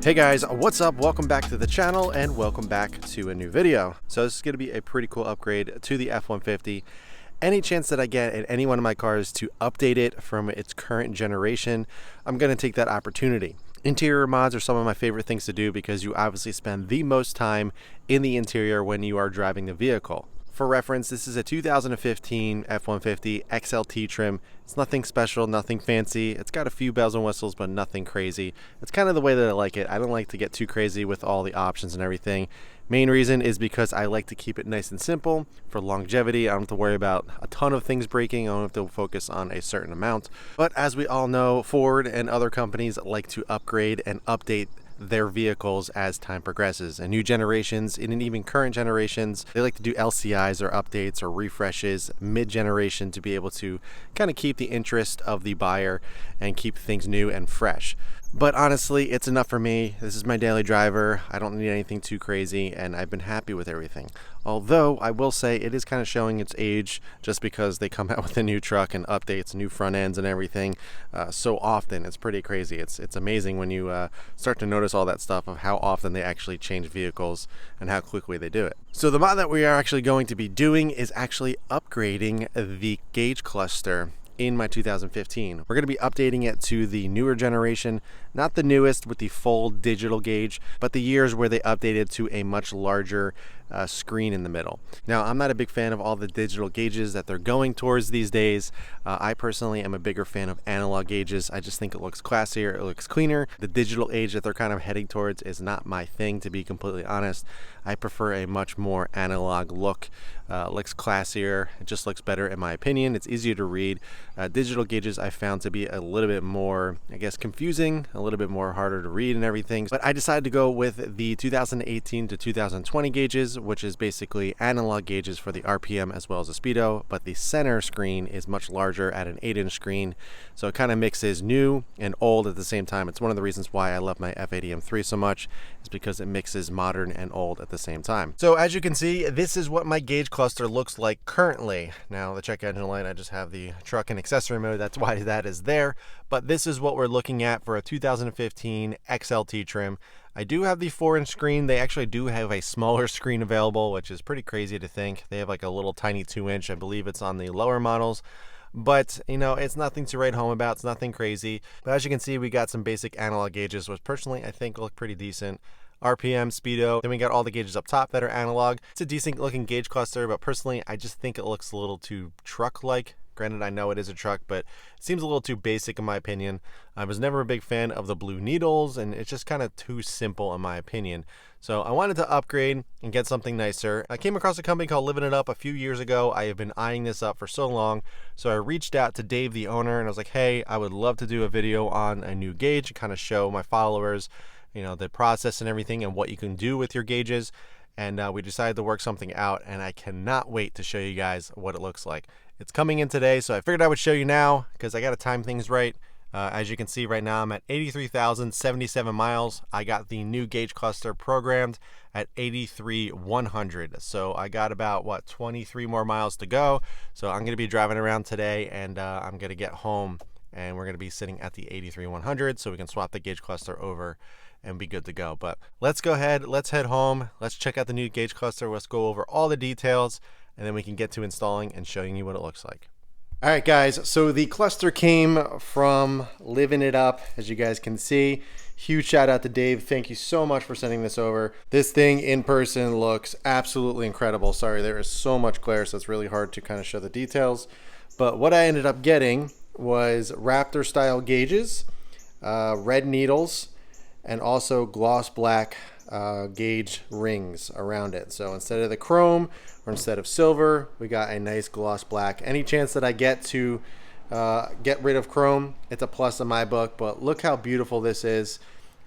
Hey guys, what's up? Welcome back to the channel and welcome back to a new video. So this is going to be a pretty cool upgrade to the F150. Any chance that I get in any one of my cars to update it from its current generation, I'm going to take that opportunity. Interior mods are some of my favorite things to do because you obviously spend the most time in the interior when you are driving the vehicle. For reference, this is a 2015 F150 XLT trim. It's nothing special, nothing fancy. It's got a few bells and whistles, but nothing crazy. It's kind of the way that I like it. I don't like to get too crazy with all the options and everything. Main reason is because I like to keep it nice and simple for longevity. I don't have to worry about a ton of things breaking. I don't have to focus on a certain amount. But as we all know, Ford and other companies like to upgrade and update their vehicles as time progresses, and new generations and even current generations, they like to do LCIs or updates or refreshes mid-generation to be able to kind of keep the interest of the buyer and keep things new and fresh. But honestly, it's enough for me. This is my daily driver. I don't need anything too crazy, and I've been happy with everything. Although I will say it is kind of showing its age just because they come out with a new truck and updates, new front ends and everything so often. It's pretty crazy. It's amazing when you start to notice all that stuff of how often they actually change vehicles and how quickly they do it. So the mod that we are actually going to be doing is actually upgrading the gauge cluster in my 2015. We're going to be updating it to the newer generation, not the newest with the full digital gauge, but the years where they updated to a much larger screen in the middle. Now, I'm not a big fan of all the digital gauges that they're going towards these days. I personally am a bigger fan of analog gauges. I just think it looks classier, it looks cleaner. The digital age that they're kind of heading towards is not my thing, to be completely honest. I prefer a much more analog look. Looks classier, it just looks better in my opinion. It's easier to read. Digital gauges I found to be a little bit more, I guess, confusing, a little bit more harder to read and everything. But I decided to go with the 2018 to 2020 gauges, which is basically analog gauges for the RPM as well as the speedo, but the center screen is much larger at an 8-inch screen. So it kind of mixes new and old at the same time. It's one of the reasons why I love my F80 M3 so much, is because it mixes modern and old at the same time. So as you can see, this is what my gauge cluster looks like currently. Now the check engine light, I just have the truck and accessory mode, that's why that is there. But this is what we're looking at for a 2015 XLT trim. I do have the 4-inch screen. They actually do have a smaller screen available, which is pretty crazy to think. They have like a little tiny 2-inch. I believe it's on the lower models. But, you know, it's nothing to write home about. It's nothing crazy. But as you can see, we got some basic analog gauges, which personally I think look pretty decent. RPM, speedo. Then we got all the gauges up top that are analog. It's a decent looking gauge cluster, but personally I just think it looks a little too truck-like. Granted, I know it is a truck, but it seems a little too basic in my opinion. I was never a big fan of the blue needles, and it's just kind of too simple in my opinion. So I wanted to upgrade and get something nicer. I came across a company called Livnitup a few years ago. I have been eyeing this up for so long. So I reached out to Dave, the owner, and I was like, hey, I would love to do a video on a new gauge and kind of show my followers, you know, the process and everything and what you can do with your gauges. And we decided to work something out, and I cannot wait to show you guys what it looks like. It's coming in today, so I figured I would show you now because I got to time things right. As you can see right now, I'm at 83,077 miles. I got the new gauge cluster programmed at 83,100. So I got about, what, 23 more miles to go. So I'm going to be driving around today, and I'm going to get home, and we're going to be sitting at the 83,100 so we can swap the gauge cluster over and be good to go. But let's go ahead, let's head home, let's check out the new gauge cluster, let's go over all the details, and then we can get to installing and showing you what it looks like. All right guys, so the cluster came from Livnitup, as you guys can see. Huge shout out to Dave, thank you so much for sending this over. This thing in person looks absolutely incredible. Sorry, there is so much glare, so it's really hard to kind of show the details. But what I ended up getting was Raptor style gauges, red needles, and also gloss black gauge rings around it. So instead of the chrome or instead of silver, we got a nice gloss black. Any chance that I get to get rid of chrome, it's a plus in my book. But look how beautiful this is.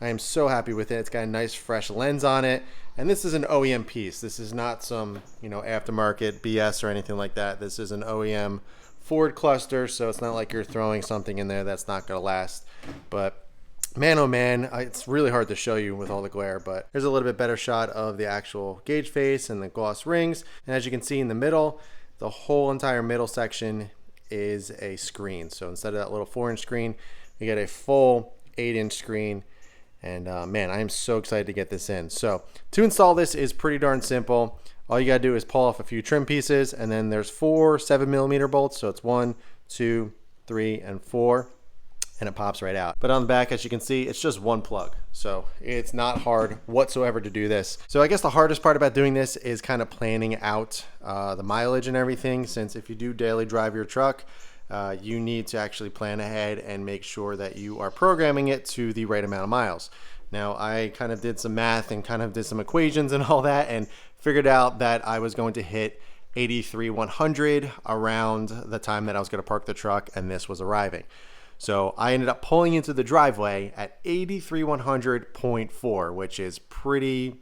I am so happy with it. It's got a nice fresh lens on it, and this is an OEM piece. This is not some, you know, aftermarket BS or anything like that. This is an OEM Ford cluster, so it's not like you're throwing something in there that's not going to last. But man, oh man, it's really hard to show you with all the glare, but here's a little bit better shot of the actual gauge face and the gloss rings. And as you can see in the middle, the whole entire middle section is a screen. So instead of that little 4-inch screen, you get a full 8-inch screen. And man, I am so excited to get this in. So to install this is pretty darn simple. All you gotta do is pull off a few trim pieces, and then there's 4 7mm bolts. So it's 1, 2, 3, and 4, and it pops right out. But on the back, as you can see, it's just one plug. So it's not hard whatsoever to do this. So I guess the hardest part about doing this is kind of planning out the mileage and everything, since if you do daily drive your truck, you need to actually plan ahead and make sure that you are programming it to the right amount of miles. Now, I kind of did some math and kind of did some equations and all that, and figured out that I was going to hit 83,100 around the time that I was going to park the truck and this was arriving. So I ended up pulling into the driveway at 83,100.4, which is pretty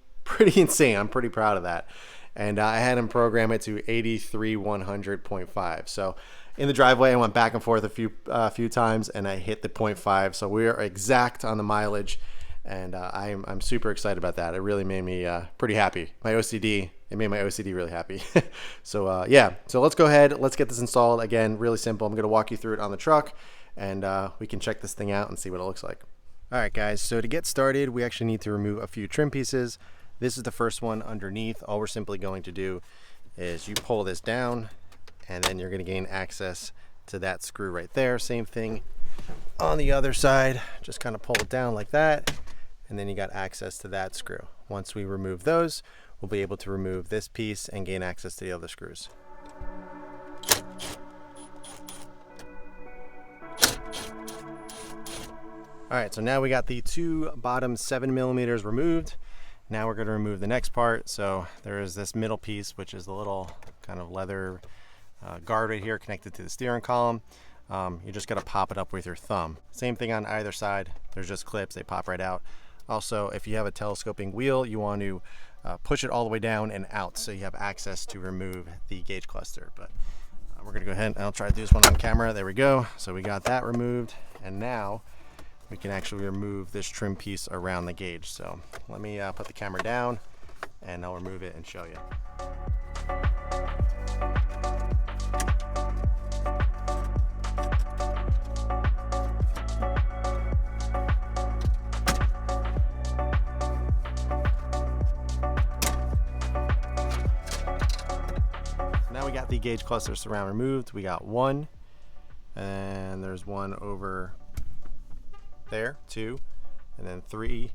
insane. I'm pretty proud of that. And I had him program it to 83,100.5. So in the driveway, I went back and forth a few times, and I hit the 0.5. So we are exact on the mileage, and I'm super excited about that. It really made me pretty happy. It made my OCD really happy. So yeah, so let's go ahead. Let's get this installed. Again, really simple. I'm going to walk you through it on the truck, and we can check this thing out and see what it looks like. All right, guys. So to get started, we actually need to remove a few trim pieces. This is the first one underneath. All we're simply going to do is you pull this down, and then you're going to gain access to that screw right there. Same thing on the other side. Just kind of pull it down like that, and then you got access to that screw. Once we remove those, we'll be able to remove this piece and gain access to the other screws. All right, so now we got the 2 bottom 7mm removed. Now we're going to remove the next part. So there is this middle piece, which is the little kind of leather guard right here connected to the steering column. You just got to pop it up with your thumb. Same thing on either side. There's just clips, they pop right out. Also, if you have a telescoping wheel, you want to push it all the way down and out so you have access to remove the gauge cluster. But we're going to go ahead and I'll try to do this one on camera. There we go. So we got that removed, and now we can actually remove this trim piece around the gauge. So let me put the camera down and I'll remove it and show you. Now we got the gauge cluster surround removed. We got 1, and there's 1 over there, 2, and then 3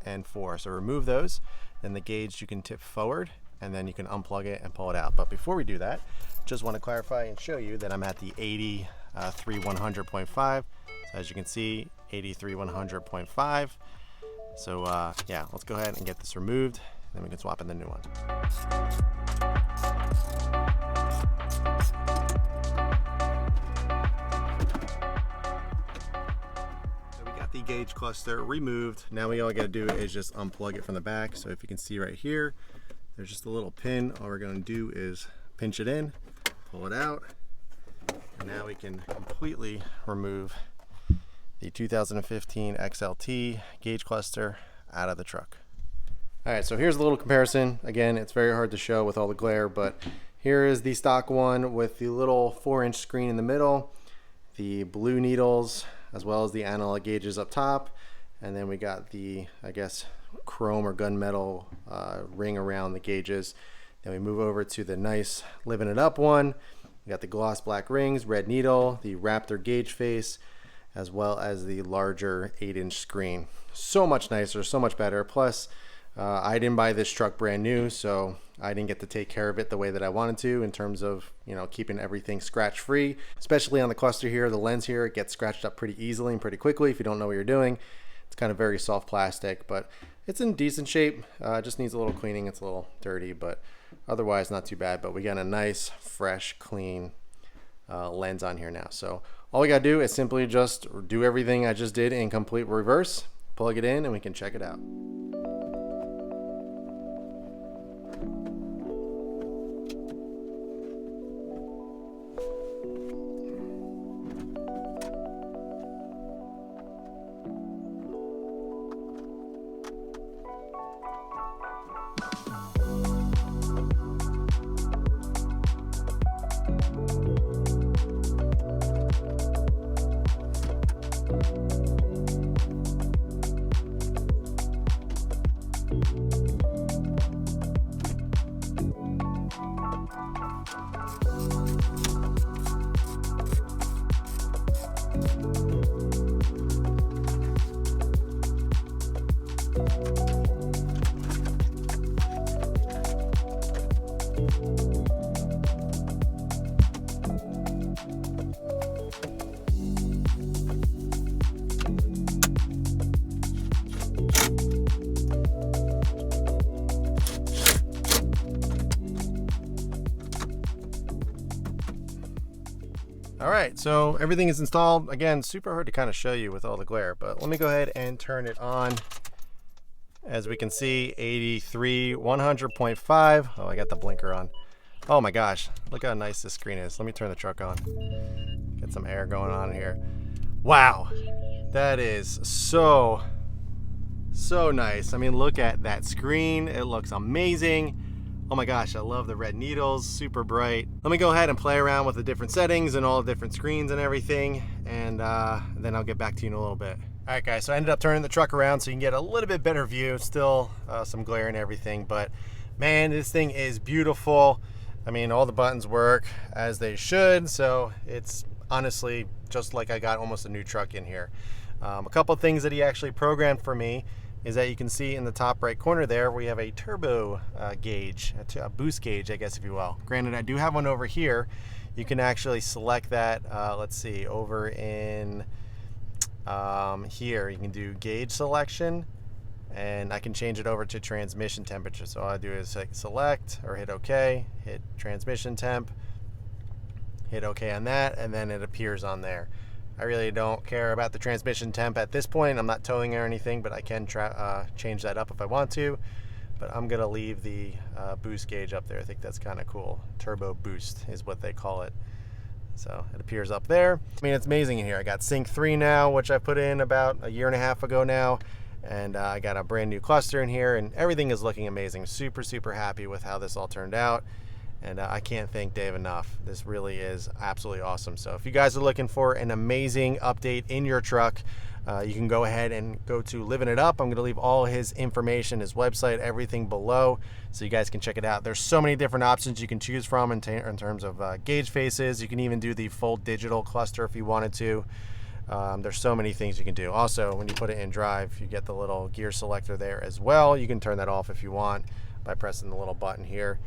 and 4. So remove those, then the gauge you can tip forward, and then you can unplug it and pull it out. But before we do that, just want to clarify and show you that I'm at the 83,100.5. So as you can see, 83,100.5. So yeah, let's go ahead and get this removed, then we can swap in the new one. The gauge cluster removed. Now we all got to do is just unplug it from the back. So if you can see right here, there's just a little pin. All we're going to do is pinch it in, pull it out, and now we can completely remove the 2015 XLT gauge cluster out of the truck. All right, so here's a little comparison. Again, it's very hard to show with all the glare, but here is the stock one with the little 4-inch screen in the middle, the blue needles, as well as the analog gauges up top, and then we got the, I guess, chrome or gunmetal ring around the gauges. Then we move over to the nice Living It Up one. We got the gloss black rings, red needle, the Raptor gauge face, as well as the larger 8-inch screen. So much nicer, so much better. Plus, I didn't buy this truck brand new, so I didn't get to take care of it the way that I wanted to in terms of, you know, keeping everything scratch free, especially on the cluster here. The lens here, it gets scratched up pretty easily and pretty quickly if you don't know what you're doing. It's kind of very soft plastic, but it's in decent shape. It just needs a little cleaning. It's a little dirty, but otherwise not too bad. But we got a nice, fresh, clean lens on here now. So all we gotta do is simply just do everything I just did in complete reverse, plug it in, and we can check it out. All right, so everything is installed. Again, super hard to kind of show you with all the glare, but let me go ahead and turn it on. As we can see, 83, 100.5. Oh, I got the blinker on. Oh my gosh, look how nice this screen is. Let me turn the truck on. Get some air going on here. Wow, that is so nice. I mean, look at that screen. It looks amazing. Oh my gosh, I love the red needles, super bright. Let me go ahead and play around with the different settings and all the different screens and everything, and then I'll get back to you in a little bit. All right guys, so I ended up turning the truck around so you can get a little bit better view. Still some glare and everything, but man, this thing is beautiful. I mean, all the buttons work as they should, so it's honestly just like I got almost a new truck in here. A couple of things that he actually programmed for me is that you can see in the top right corner there, we have a turbo gauge, a boost gauge, I guess, if you will. Granted, I do have one over here. You can actually select that, let's see, over in here, you can do gauge selection, and I can change it over to transmission temperature. So all I do is select or hit OK, hit transmission temp, hit OK on that, and then it appears on there. I really don't care about the transmission temp at this point. I'm not towing or anything, but I can change that up if I want to. But I'm gonna leave the boost gauge up there. I think that's kind of cool. Turbo boost is what they call it. So it appears up there. I mean, it's amazing in here. I got Sync 3 now, which I put in about a year and a half ago now. And I got a brand new cluster in here, and everything is looking amazing. Super happy with how this all turned out. And I can't thank Dave enough. This really is absolutely awesome. So if you guys are looking for an amazing update in your truck, you can go ahead and go to Living It Up. I'm going to leave all his information, his website, everything below, so you guys can check it out. There's so many different options you can choose from in terms of gauge faces. You can even do the full digital cluster if you wanted to. There's so many things you can do. Also, when you put it in drive, you get the little gear selector there as well. You can turn that off if you want by pressing the little button here.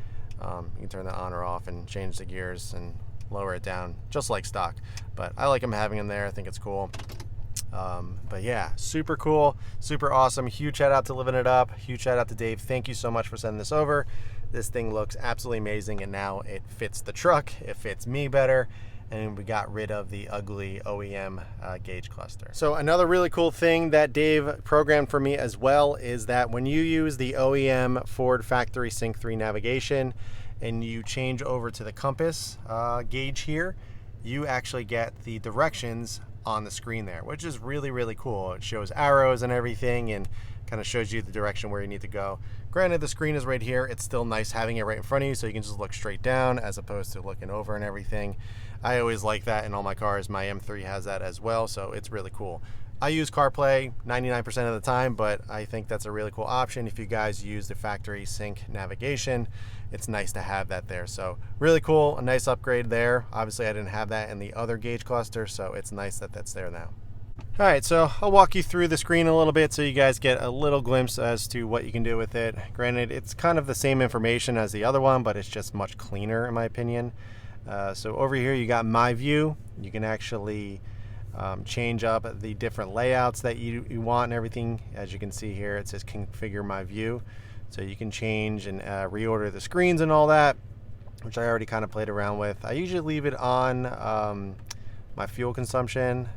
You can turn that on or off and change the gears and lower it down just like stock. But I like having them there. I think it's cool. But yeah, super cool, super awesome. Huge shout out to Living It Up. Huge shout out to Dave. Thank you so much for sending this over. This thing looks absolutely amazing, and now it fits the truck. It fits me better. And we got rid of the ugly OEM gauge cluster. So another really cool thing that Dave programmed for me as well is that when you use the OEM Ford Factory Sync 3 navigation and you change over to the compass gauge here, you actually get the directions on the screen there, which is really cool. It shows arrows and everything and kind of shows you the direction where you need to go. Granted, the screen is right here. It's still nice having it right in front of you so you can just look straight down as opposed to looking over and everything. I always like that in all my cars. My M3 has that as well, so it's really cool. I use CarPlay 99% of the time, but I think that's a really cool option. If you guys use the factory sync navigation, it's nice to have that there. So really cool, a nice upgrade there. Obviously, I didn't have that in the other gauge cluster, so it's nice that that's there now. All right, so I'll walk you through the screen a little bit so you guys get a little glimpse as to what you can do with it. Granted, it's kind of the same information as the other one, but it's just much cleaner in my opinion. So over here you got My View. You can actually change up the different layouts that you want and everything. As you can see here, it says Configure My View. So you can change and reorder the screens and all that, which I already kind of played around with. I usually leave it on my fuel consumption,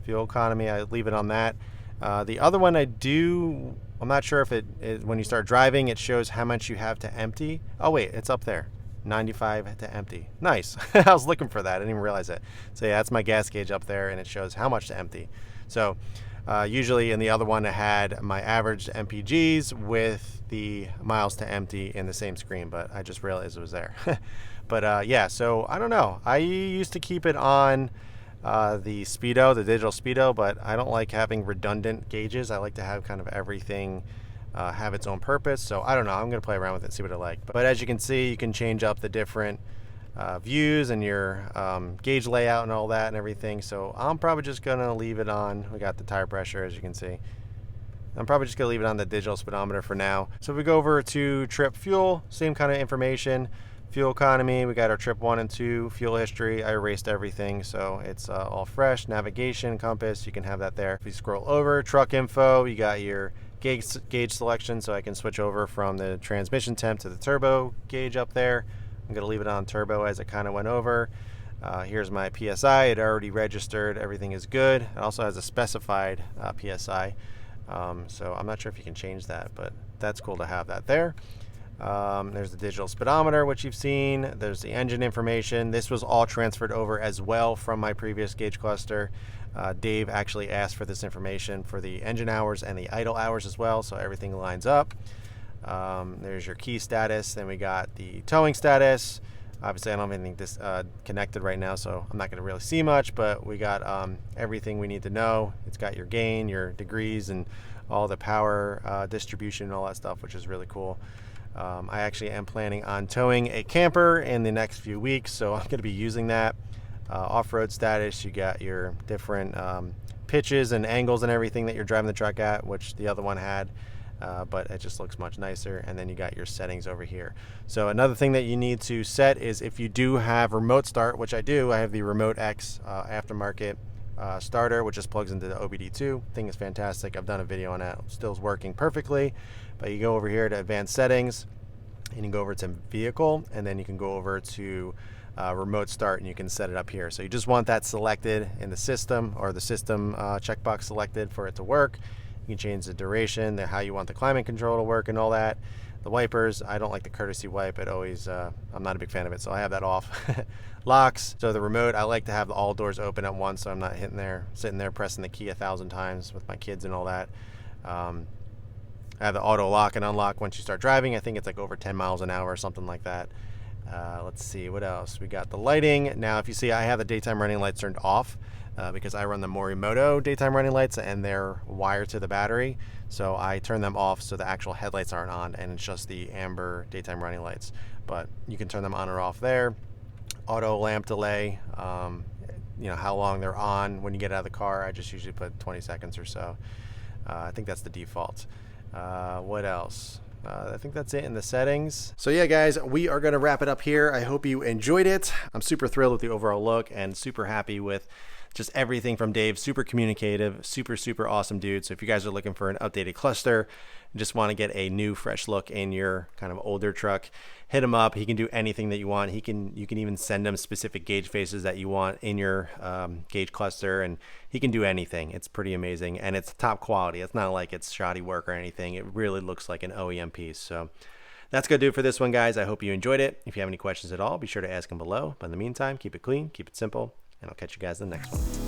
fuel economy. I leave it on that. The other one I'm not sure if when you start driving, it shows how much you have to empty. Oh wait, it's up there. 95 to empty. Nice. I was looking for that. I didn't even realize it. So yeah, that's my gas gauge up there, and it shows how much to empty. So usually in the other one, I had my average MPGs with the miles to empty in the same screen, but I just realized it was there. But yeah, so I don't know. I used to keep it on the speedo, the digital speedo, but I don't like having redundant gauges. I like to have kind of everything have its own purpose. So I don't know, I'm gonna play around with it and see what I like. But as you can see, you can change up the different views and your gauge layout and all that and everything. So I'm probably just gonna leave it on. We got the tire pressure, as you can see. I'm probably just gonna leave it on the digital speedometer for now. So if we go over to trip fuel, same kind of information. Fuel economy, we got our trip 1 and 2, fuel history. I erased everything, so it's all fresh. Navigation, compass, you can have that there. If you scroll over, truck info, you got your gauge selection, so I can switch over from the transmission temp to the turbo gauge up there. I'm gonna leave it on turbo as it kind of went over. Here's my PSI. It already registered. Everything is good. It also has a specified PSI. So I'm not sure if you can change that, but that's cool to have that there. There's the digital speedometer, which you've seen. There's the engine information. This was all transferred over as well from my previous gauge cluster. Dave actually asked for this information for the engine hours and the idle hours as well, so everything lines up. There's your key status. Then we got the towing status. Obviously, I don't have anything connected right now, so I'm not going to really see much, but we got everything we need to know. It's got your gain, your degrees, and all the power distribution and all that stuff, which is really cool. I actually am planning on towing a camper in the next few weeks, so I'm going to be using that. Off-road status, you got your different pitches and angles and everything that you're driving the truck at, which the other one had. But it just looks much nicer. And then you got your settings over here. So another thing that you need to set is if you do have remote start, which I do, I have the Remote X aftermarket starter, which just plugs into the OBD2. Thing is fantastic. I've done a video on it. Still is working perfectly. But you go over here to advanced settings and you go over to vehicle, and then you can go over to remote start, and you can set it up here. So you just want that selected in the system, or the system checkbox selected for it to work. You can change the duration, how you want the climate control to work and all that. The wipers, I don't like the courtesy wipe. It always, I'm not a big fan of it, so I have that off. Locks, so the remote, I like to have all doors open at once, so I'm not sitting there pressing the key 1,000 times with my kids and all that. I have the auto lock and unlock once you start driving. I think it's like over 10 miles an hour or something like that. Let's see, what else? We got the lighting. Now, if you see, I have the daytime running lights turned off. Because I run the Morimoto daytime running lights and they're wired to the battery. So I turn them off so the actual headlights aren't on, and it's just the amber daytime running lights. But you can turn them on or off there. Auto lamp delay, you know, how long they're on when you get out of the car. I just usually put 20 seconds or so. I think that's the default. What else? I think that's it in the settings. So yeah, guys, we are going to wrap it up here. I hope you enjoyed it. I'm super thrilled with the overall look and super happy with just everything from Dave. Super communicative, super awesome dude. So if you guys are looking for an updated cluster, just want to get a new fresh look in your kind of older truck, hit him up. He can do anything that you want. You can even send him specific gauge faces that you want in your gauge cluster, and he can do anything. It's pretty amazing, and it's top quality. It's not like it's shoddy work or anything. It really looks like an OEM piece. So that's going to do it for this one, guys. I hope you enjoyed it. If you have any questions at all, be sure to ask them below. But in the meantime, keep it clean, keep it simple, and I'll catch you guys in the next one.